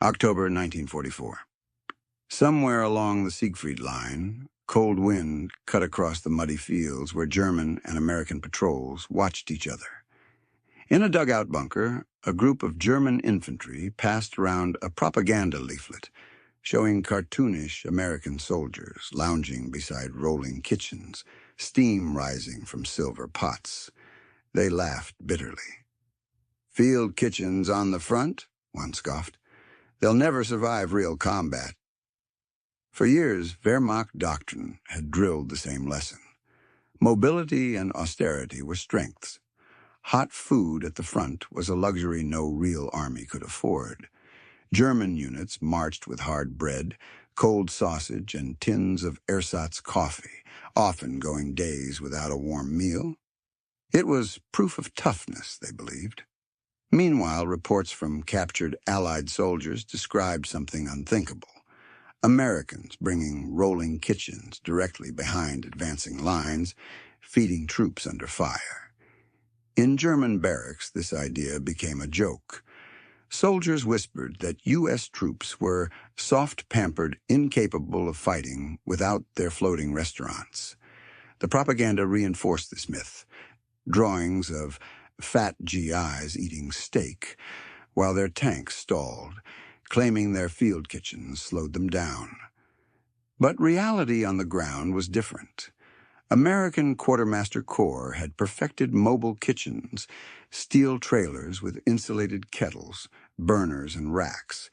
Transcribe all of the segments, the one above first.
October 1944. Somewhere along the Siegfried Line, cold wind cut across the muddy fields where German and American patrols watched each other. In a dugout bunker, a group of German infantry passed around a propaganda leaflet showing cartoonish American soldiers lounging beside rolling kitchens, steam rising from silver pots. They laughed bitterly. "Field kitchens on the front," one scoffed. "They'll never survive real combat." For years, Wehrmacht doctrine had drilled the same lesson. Mobility and austerity were strengths. Hot food at the front was a luxury no real army could afford. German units marched with hard bread, cold sausage, and tins of ersatz coffee, often going days without a warm meal. It was proof of toughness, they believed. Meanwhile, reports from captured Allied soldiers described something unthinkable. Americans bringing rolling kitchens directly behind advancing lines, feeding troops under fire. In German barracks, this idea became a joke. Soldiers whispered that U.S. troops were soft-pampered, incapable of fighting without their floating restaurants. The propaganda reinforced this myth. Drawings of fat GIs eating steak while their tanks stalled, claiming their field kitchens slowed them down. But reality on the ground was different. American Quartermaster Corps had perfected mobile kitchens, steel trailers with insulated kettles, burners, and racks.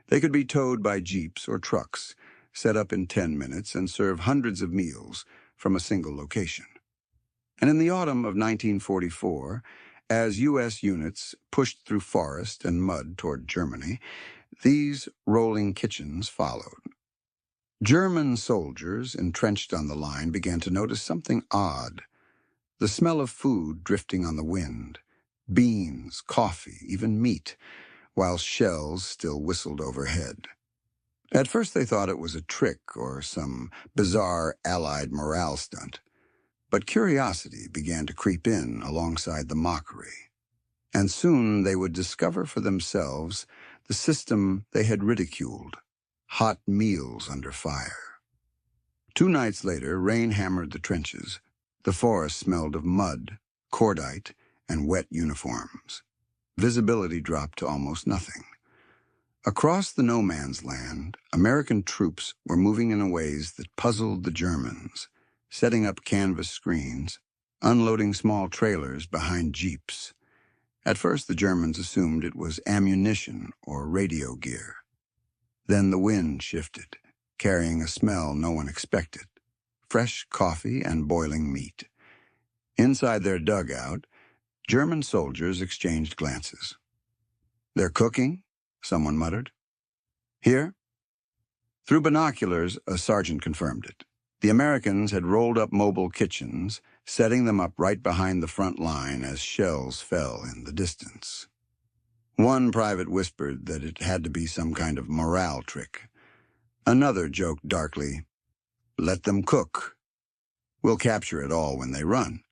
They could be towed by jeeps or trucks, set up in 10 minutes, and serve hundreds of meals from a single location. And in the autumn of 1944, as U.S. units pushed through forest and mud toward Germany, these rolling kitchens followed. German soldiers entrenched on the line began to notice something odd. The smell of food drifting on the wind, beans, coffee, even meat, while shells still whistled overhead. At first they thought it was a trick or some bizarre Allied morale stunt. But curiosity began to creep in alongside the mockery. And soon they would discover for themselves the system they had ridiculed: hot meals under fire. 2 nights later, rain hammered the trenches. The forest smelled of mud, cordite, and wet uniforms. Visibility dropped to almost nothing. Across the no-man's land, American troops were moving in ways that puzzled the Germans, setting up canvas screens, unloading small trailers behind jeeps. At first, the Germans assumed it was ammunition or radio gear. Then the wind shifted, carrying a smell no one expected: fresh coffee and boiling meat. Inside their dugout, German soldiers exchanged glances. "They're cooking," someone muttered. "Here?" Through binoculars, a sergeant confirmed it. The Americans had rolled up mobile kitchens, setting them up right behind the front line as shells fell in the distance. One private whispered that it had to be some kind of morale trick. Another joked darkly, "Let them cook. We'll capture it all when they run."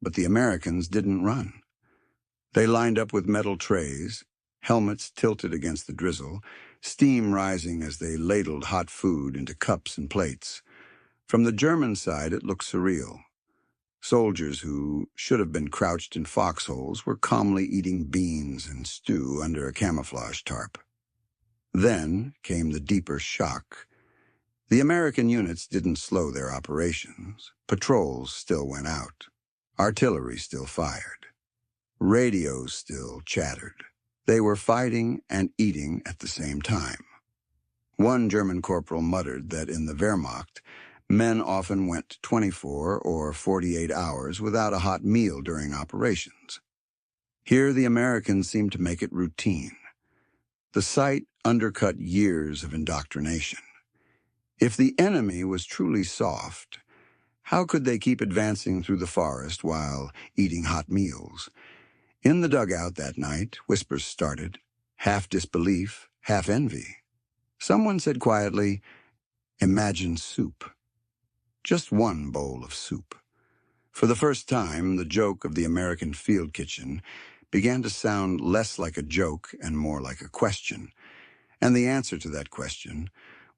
But the Americans didn't run. They lined up with metal trays, helmets tilted against the drizzle, steam rising as they ladled hot food into cups and plates. From the German side, it looked surreal. Soldiers who should have been crouched in foxholes were calmly eating beans and stew under a camouflage tarp. Then came the deeper shock. The American units didn't slow their operations. Patrols still went out. Artillery still fired. Radios still chattered. They were fighting and eating at the same time. One German corporal muttered that in the Wehrmacht, men often went 24 or 48 hours without a hot meal during operations. Here the Americans seemed to make it routine. The sight undercut years of indoctrination. If the enemy was truly soft, how could they keep advancing through the forest while eating hot meals? In the dugout that night, whispers started, half disbelief, half envy. Someone said quietly, "Imagine soup." Just one bowl of soup. For the first time, the joke of the American field kitchen began to sound less like a joke and more like a question. And the answer to that question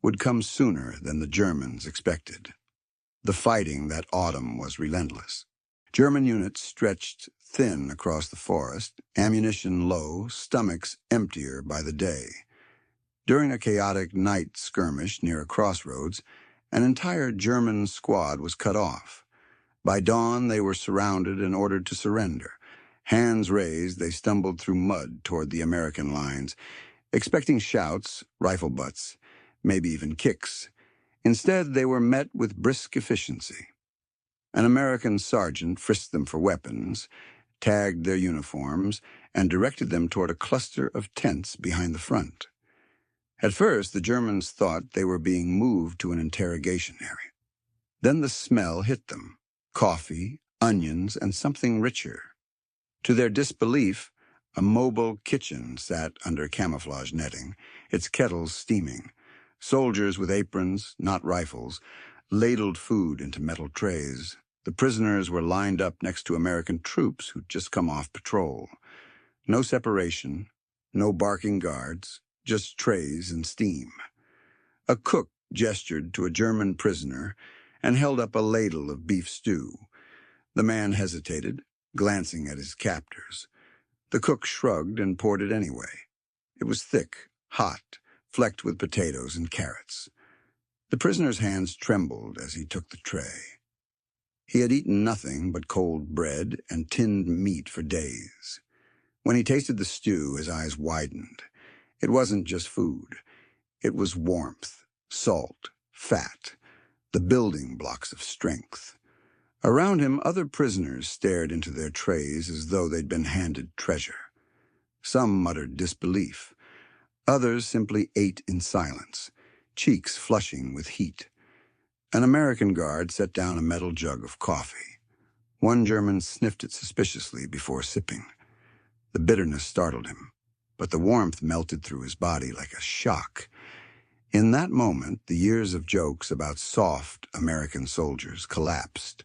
would come sooner than the Germans expected. The fighting that autumn was relentless. German units stretched thin across the forest, ammunition low, stomachs emptier by the day. During a chaotic night skirmish near a crossroads, an entire German squad was cut off. By dawn, they were surrounded and ordered to surrender. Hands raised, they stumbled through mud toward the American lines, expecting shouts, rifle butts, maybe even kicks. Instead, they were met with brisk efficiency. An American sergeant frisked them for weapons, tagged their uniforms, and directed them toward a cluster of tents behind the front. At first, the Germans thought they were being moved to an interrogation area. Then the smell hit them: coffee, onions, and something richer. To their disbelief, a mobile kitchen sat under camouflage netting, its kettles steaming. Soldiers with aprons, not rifles, ladled food into metal trays. The prisoners were lined up next to American troops who'd just come off patrol. No separation, no barking guards, just trays and steam. A cook gestured to a German prisoner and held up a ladle of beef stew. The man hesitated, glancing at his captors. The cook shrugged and poured it anyway. It was thick, hot, flecked with potatoes and carrots. The prisoner's hands trembled as he took the tray. He had eaten nothing but cold bread and tinned meat for days. When he tasted the stew, his eyes widened. It wasn't just food. It was warmth, salt, fat, the building blocks of strength. Around him, other prisoners stared into their trays as though they'd been handed treasure. Some muttered disbelief. Others simply ate in silence, cheeks flushing with heat. An American guard set down a metal jug of coffee. One German sniffed it suspiciously before sipping. The bitterness startled him, but the warmth melted through his body like a shock. In that moment, the years of jokes about soft American soldiers collapsed.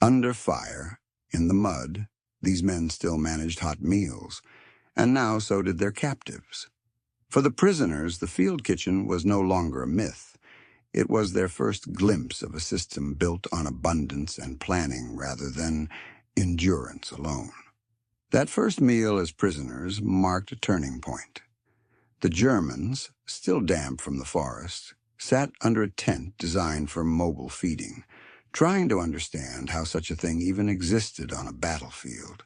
Under fire, in the mud, these men still managed hot meals, and now so did their captives. For the prisoners, the field kitchen was no longer a myth. It was their first glimpse of a system built on abundance and planning rather than endurance alone. That first meal as prisoners marked a turning point. The Germans, still damp from the forest, sat under a tent designed for mobile feeding, trying to understand how such a thing even existed on a battlefield.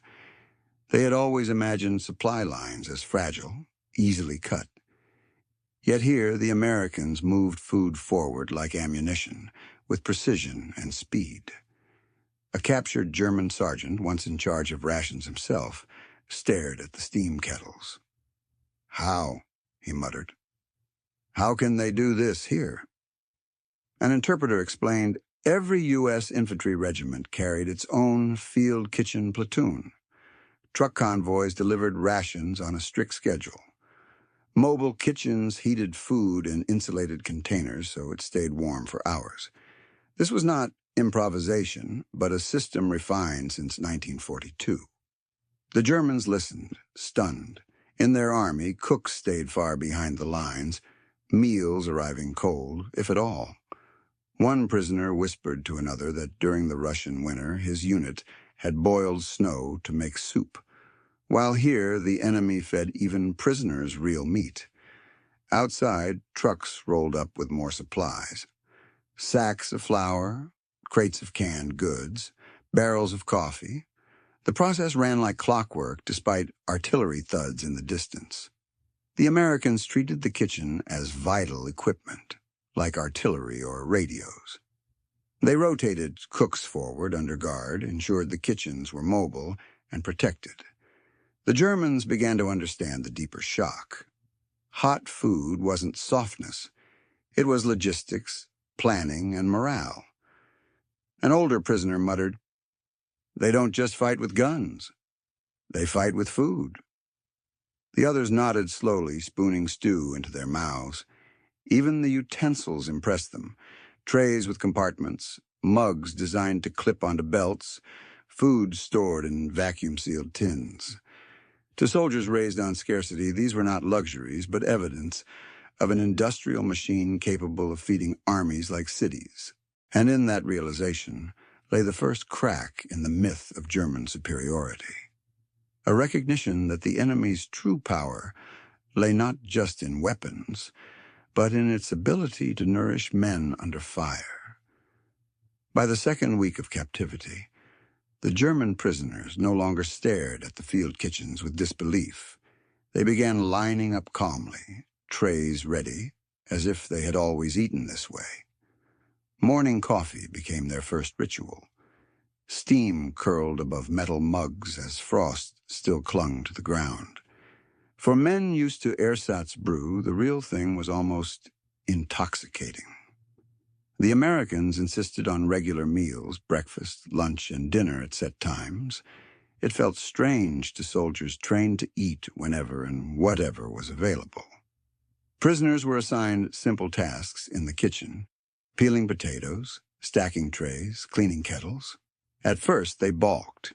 They had always imagined supply lines as fragile, easily cut. Yet here the Americans moved food forward like ammunition, with precision and speed. A captured German sergeant, once in charge of rations himself, stared at the steam kettles. "How?" he muttered. "How can they do this here?" An interpreter explained every U.S. infantry regiment carried its own field kitchen platoon. Truck convoys delivered rations on a strict schedule. Mobile kitchens heated food in insulated containers so it stayed warm for hours. This was not improvisation, but a system refined since 1942. The Germans listened, stunned. In their army, cooks stayed far behind the lines, meals arriving cold, if at all. One prisoner whispered to another that during the Russian winter, his unit had boiled snow to make soup, while here the enemy fed even prisoners real meat. Outside, trucks rolled up with more supplies. Sacks of flour, crates of canned goods, barrels of coffee. The process ran like clockwork despite artillery thuds in the distance. The Americans treated the kitchen as vital equipment, like artillery or radios. They rotated cooks forward under guard, ensured the kitchens were mobile and protected. The Germans began to understand the deeper shock. Hot food wasn't softness. It was logistics, planning, and morale. An older prisoner muttered, "They don't just fight with guns. They fight with food." The others nodded slowly, spooning stew into their mouths. Even the utensils impressed them. Trays with compartments, mugs designed to clip onto belts, food stored in vacuum-sealed tins. To soldiers raised on scarcity, these were not luxuries, but evidence of an industrial machine capable of feeding armies like cities. And in that realization lay the first crack in the myth of German superiority. A recognition that the enemy's true power lay not just in weapons, but in its ability to nourish men under fire. By the second week of captivity, the German prisoners no longer stared at the field kitchens with disbelief. They began lining up calmly, trays ready, as if they had always eaten this way. Morning coffee became their first ritual. Steam curled above metal mugs as frost still clung to the ground. For men used to ersatz brew, the real thing was almost intoxicating. The Americans insisted on regular meals, breakfast, lunch, and dinner at set times. It felt strange to soldiers trained to eat whenever and whatever was available. Prisoners were assigned simple tasks in the kitchen: peeling potatoes, stacking trays, cleaning kettles. At first, they balked.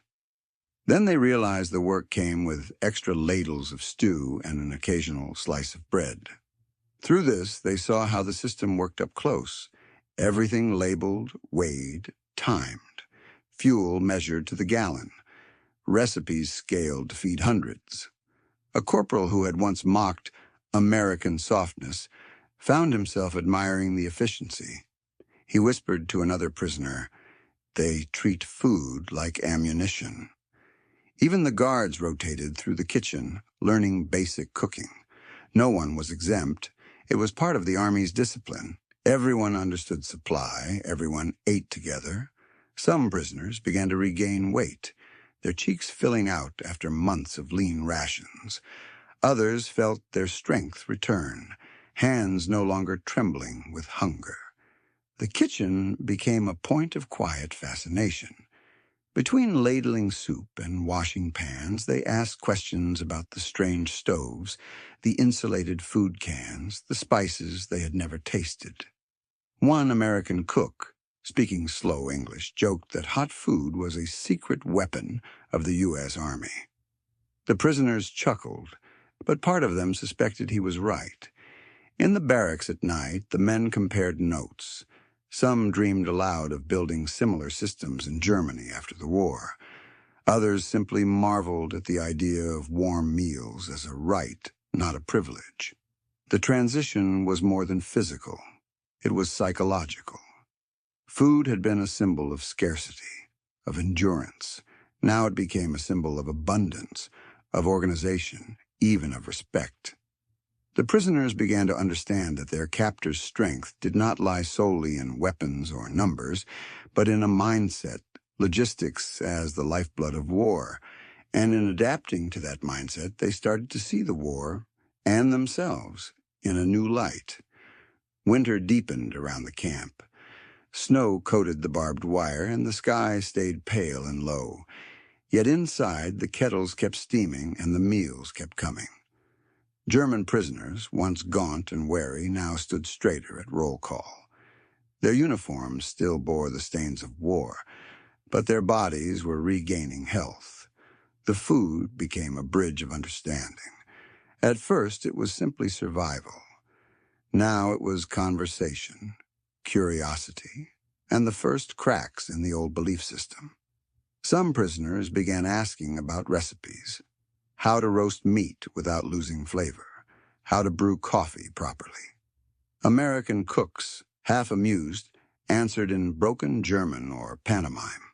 Then they realized the work came with extra ladles of stew and an occasional slice of bread. Through this, they saw how the system worked up close. Everything labeled, weighed, timed. Fuel measured to the gallon. Recipes scaled to feed hundreds. A corporal who had once mocked American softness found himself admiring the efficiency. He whispered to another prisoner, "They treat food like ammunition." Even the guards rotated through the kitchen, learning basic cooking. No one was exempt. It was part of the Army's discipline. Everyone understood supply. Everyone ate together. Some prisoners began to regain weight, their cheeks filling out after months of lean rations. Others felt their strength return, hands no longer trembling with hunger. The kitchen became a point of quiet fascination. Between ladling soup and washing pans, they asked questions about the strange stoves, the insulated food cans, the spices they had never tasted. One American cook, speaking slow English, joked that hot food was a secret weapon of the U.S. Army. The prisoners chuckled, but part of them suspected he was right. In the barracks at night, the men compared notes. Some dreamed aloud of building similar systems in Germany after the war. Others simply marveled at the idea of warm meals as a right, not a privilege. The transition was more than physical. It was psychological. Food had been a symbol of scarcity, of endurance. Now it became a symbol of abundance, of organization, even of respect. The prisoners began to understand that their captors' strength did not lie solely in weapons or numbers, but in a mindset, logistics as the lifeblood of war. And in adapting to that mindset, they started to see the war and themselves in a new light. Winter deepened around the camp. Snow coated the barbed wire, and the sky stayed pale and low. Yet inside, the kettles kept steaming and the meals kept coming. German prisoners, once gaunt and wary, now stood straighter at roll call. Their uniforms still bore the stains of war, but their bodies were regaining health. The food became a bridge of understanding. At first, it was simply survival. Now it was conversation, curiosity, and the first cracks in the old belief system. Some prisoners began asking about recipes: how to roast meat without losing flavor, how to brew coffee properly. American cooks, half amused, answered in broken German or pantomime.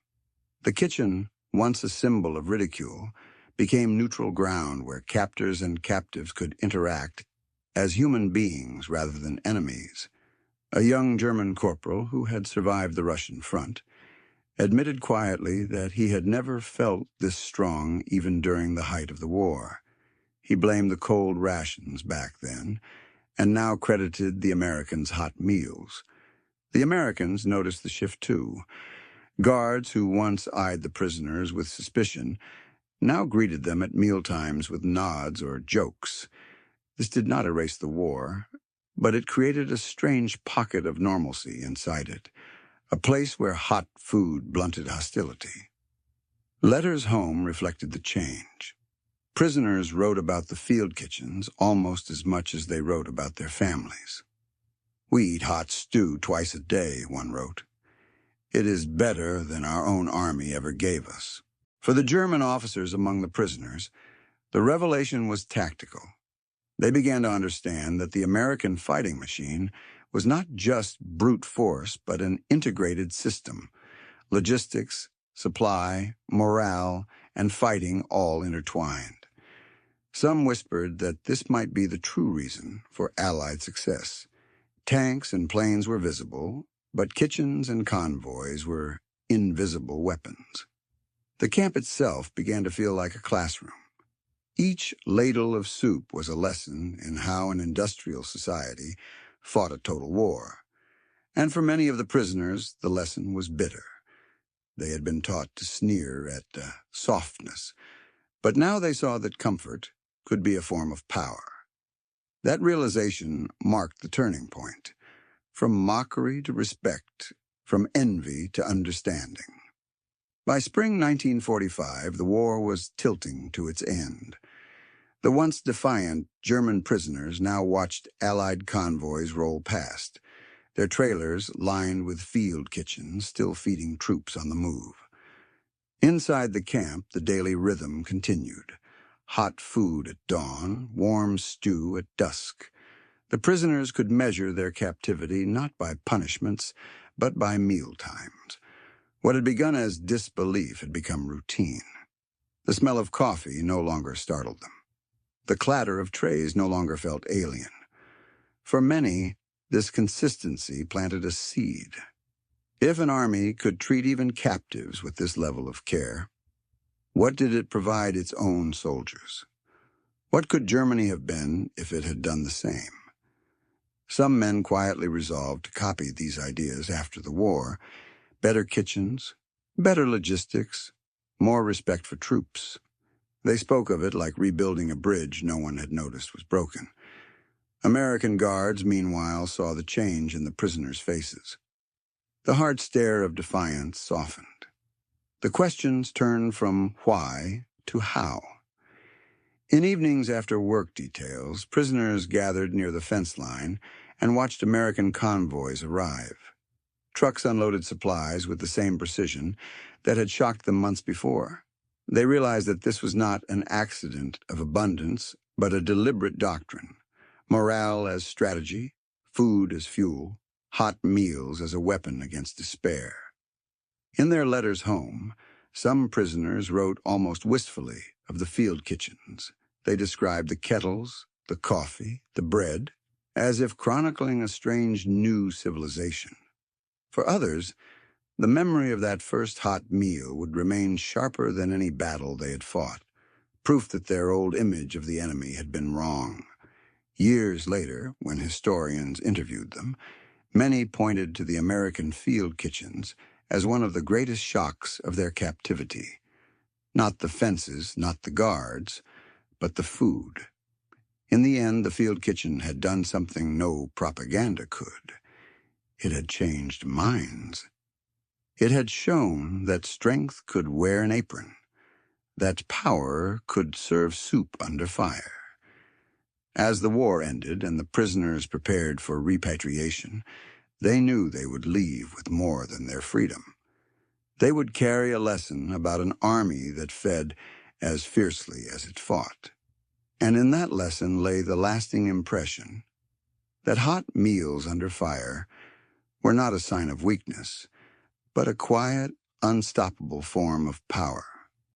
The kitchen, once a symbol of ridicule, became neutral ground where captors and captives could interact as human beings rather than enemies. A young German corporal who had survived the Russian front admitted quietly that he had never felt this strong even during the height of the war. He blamed the cold rations back then, and now credited the Americans' hot meals. The Americans noticed the shift too. Guards who once eyed the prisoners with suspicion now greeted them at mealtimes with nods or jokes. This did not erase the war, but it created a strange pocket of normalcy inside it, a place where hot food blunted hostility. Letters home reflected the change. Prisoners wrote about the field kitchens almost as much as they wrote about their families. "We eat hot stew twice a day," one wrote. "It is better than our own army ever gave us." For the German officers among the prisoners, the revelation was tactical. They began to understand that the American fighting machine was not just brute force, but an integrated system. Logistics, supply, morale, and fighting all intertwined. Some whispered that this might be the true reason for Allied success. Tanks and planes were visible, but kitchens and convoys were invisible weapons. The camp itself began to feel like a classroom. Each ladle of soup was a lesson in how an industrial society fought a total war. And for many of the prisoners, the lesson was bitter. They had been taught to sneer at softness, but now they saw that comfort could be a form of power. That realization marked the turning point, from mockery to respect, from envy to understanding. By spring 1945, the war was tilting to its end. The once defiant German prisoners now watched Allied convoys roll past, their trailers lined with field kitchens still feeding troops on the move. Inside the camp, the daily rhythm continued. Hot food at dawn, warm stew at dusk. The prisoners could measure their captivity not by punishments, but by meal times. What had begun as disbelief had become routine. The smell of coffee no longer startled them. The clatter of trays no longer felt alien. For many, this consistency planted a seed. If an army could treat even captives with this level of care, what did it provide its own soldiers? What could Germany have been if it had done the same? Some men quietly resolved to copy these ideas after the war. Better kitchens, better logistics, more respect for troops. They spoke of it like rebuilding a bridge no one had noticed was broken. American guards, meanwhile, saw the change in the prisoners' faces. The hard stare of defiance softened. The questions turned from why to how. In evenings after work details, prisoners gathered near the fence line and watched American convoys arrive. Trucks unloaded supplies with the same precision that had shocked them months before. They realized that this was not an accident of abundance, but a deliberate doctrine. Morale as strategy, food as fuel, hot meals as a weapon against despair. In their letters home, some prisoners wrote almost wistfully of the field kitchens. They described the kettles, the coffee, the bread, as if chronicling a strange new civilization. For others, the memory of that first hot meal would remain sharper than any battle they had fought, proof that their old image of the enemy had been wrong. Years later, when historians interviewed them, many pointed to the American field kitchens as one of the greatest shocks of their captivity. Not the fences, not the guards, but the food. In the end, the field kitchen had done something no propaganda could. It had changed minds. It had shown that strength could wear an apron, that power could serve soup under fire. As the war ended and the prisoners prepared for repatriation, they knew they would leave with more than their freedom. They would carry a lesson about an army that fed as fiercely as it fought. And in that lesson lay the lasting impression that hot meals under fire were not a sign of weakness, but a quiet, unstoppable form of power.